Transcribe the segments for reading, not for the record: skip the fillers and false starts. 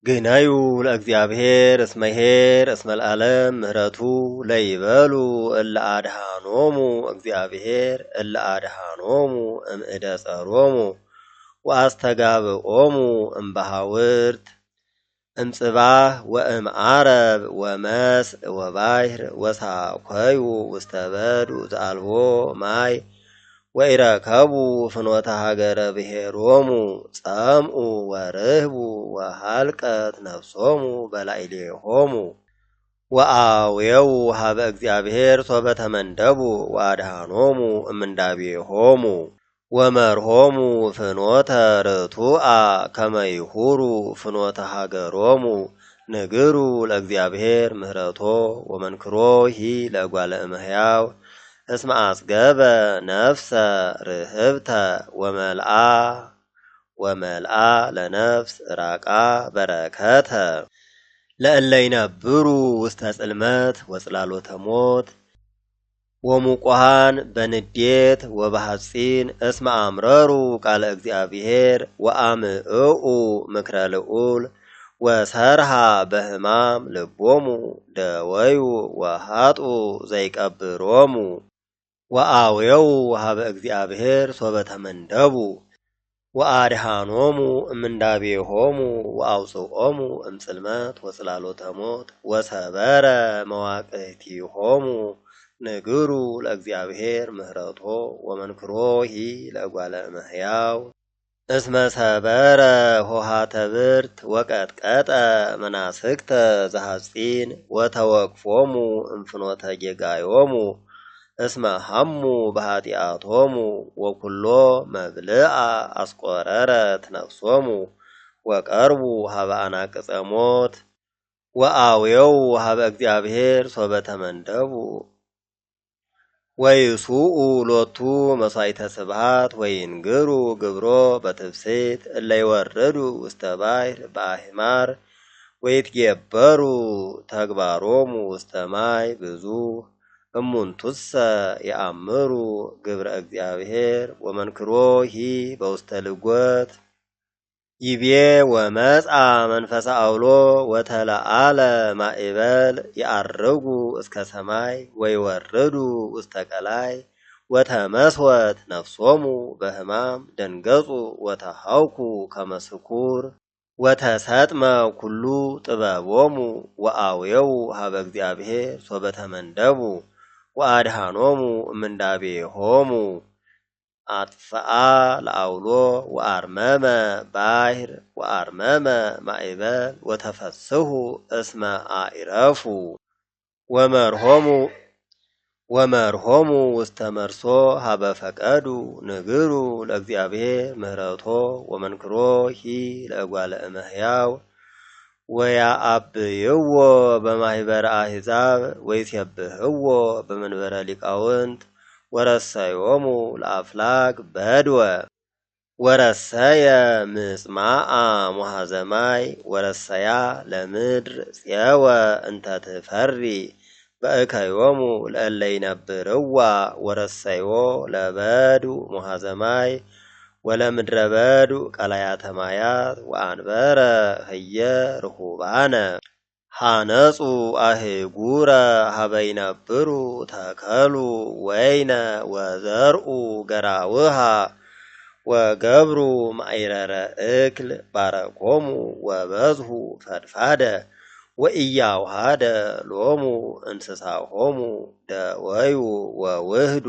ግናዩ ለእግዚአብሔር እስመ ይኄር እስመ ለዓለም ምህረቱ ለይበሉ እለ አድኃኖሙ እግዚአብሔር እለ አድኃኖሙ እምእደ ጸሮሙ ወአስተጋብኦሙ እምበሃውርት እምጽባህ ወእምዓረብ ወመስእ ወባሕር ወሳኰዩ ውስተ በድኡ ዘአልቦ ማይ ወኢረከቡ ፍኖተ ሀገረ ብሔሮሙ ጸምኡ ወርህቡ ወሃልቀት ነፍሶሙ በላዕሌሆሙ ወአውየው ሀበ እግዚአብሔር ሶበ ተመንደቡ ወአድኃኖሙ እምንዳቤሆሙ ወመርሆሙ ፍኖተ ርቱዐ ከመ ይሁሩ ፍኖተ ሀገሮሙ ንግሩ ለእግዚአብሔር ምህረቶ ወመንክሮሂ ለእጓለ እመሕያው እስመ አጽገበ ነፍሰ ርህብተ ወመልአ ለነፍስ ራቃ በረከተ ለእለ ይነብሩ ውስተ ጽልመት ወጽላሎተ ሞት ወሙቁሃን በንዴት ወበሐጺን እስመ አምረሩ ቃለ እግዚአብሔር ወአምዕኡ ምክረ ልዑል ወሰርሃ በሕማም ልቦሙ ደወዩ ወሃጡ ዘይቀብሮሙ ወአውየው ሀበ እግዚአብሔር ሶበ ተመንደቡ ወአድኃኖሙ እምንዳቤሆሙ ወአውፅኦሙ እምጽልመት ወጽላሎተ ሞት ወሰበረ መዋቅህቲሆሙ ንግሩ ለእግዚአብሔር ምህረቶ ወመንክሮሂ ለእጓለ እመሕያው እስመ ሰበረ ሆሃተ ብርት ወቀጥቀጠ መናስክተ ዘሐጺን ወተወቅፎሙ እምፍኖተ ጌጋዮሙ እስመ ሐሙ በኃጢአቶሙ ወኩሎ መብልአ አስቆረረት ነፍሶሙ ወቀርቡ ሀበ አናቅጸ ሞት ወአውየው ሀበ እግዚአብሔር ሶበ ተመንደቡ ወይሱኡ ሎቱ መሥዋዕተ ስብሐት ወይንግሩ ግብሮ በትፍስሕት እለ ይወርዱ ውስተ ባሕር በአሕማር ወይትጌበሩ ተግባሮሙ ውስተ ማይ ብዙኅ እሙንቱሰ የአምሩ ግብረ እግዚአብሔር ወመንክሮሂ በውስተ ልጐት ይቤ ወመጽአ መንፈሰ አውሎ ወተለአለ ማዕበል ይዐርጉ እስከ ሰማይ ወይወርዱ ውስተ ቀላይ ወተመስወት ነፍሶሙ በሕማም ደንገጹ ወተሐውኩ ከመ ስኩር ወተሰጥመ ኩሉ ጥበቦሙ ወአውየው ሀበ እግዚአብሔር ሶበ ተመንደቡ ወአድኃኖሙ እምንዳቤሆሙ አጥፍአ ለአውሎ ወአርመመ ባሕር ወአርመመ ማዕበል ወተፈስሑ እስመ አዕረፉ ወመርሆሙ ውስተ መርሶ ሀበ ፈቀዱ ንግሩ ለእግዚአብሔር ምህረቶ ወመንክሮሂ ለእጓለ እመሕያው ወያአብይዎ በማኅበረ አሕዛብ ወይሴብሕዎ በመንበረ ሊቃውንት ወረሰዮሙ ለአፍላግ በድወ ወረሰየ ምጽማዓ ሙሃዘ ማይ ወረሰያ ለምድር ጽየወ እንተ ትፈሪ በእከዮሙ ለእለ ይነብርዋ ወረሰዮ ለበዱ ሙሃዘ ማይ ወለምድረ በዱ ቀላያተ ማያት ወአንበረ ህየ ርሁባነ ሃነጹ አህጉረ ሀበ ይነብሩ ተከሉ ወይነ ወዘርኡ ገራውሃ ወገብሩ ማዕረረ እክል ባረኮሙ ወበዝሑ ፈድፋደ ወኢያውሃደ ሎሙ እንስሳሆሙ ደወዩ ወውህዱ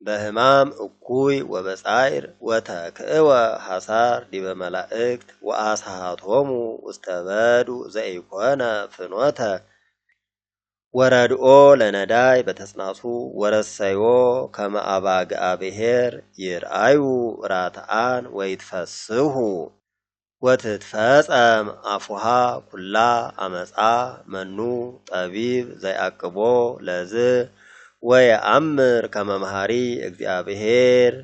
በሕማም እኩይ ወበጻዕር ወተክእወ ሐሳር ዲበ መላእክት ወአስሃቶሙ ውስተ በዱ ዘኢኮነ ፍኖተ ወረድኦ ለነዳይ በተጽናሱ ወረሰዮ ከመ አባግዓ ብሔር ይርአዩ ራትዓን ወይትፈስሑ ወትትፈጸም አፉሃ ኩላ አመፃ መኑ ጠቢብ ዘይአቅቦ ለዝ ወየአምር ከመ መሐሪ እግዚአብሔር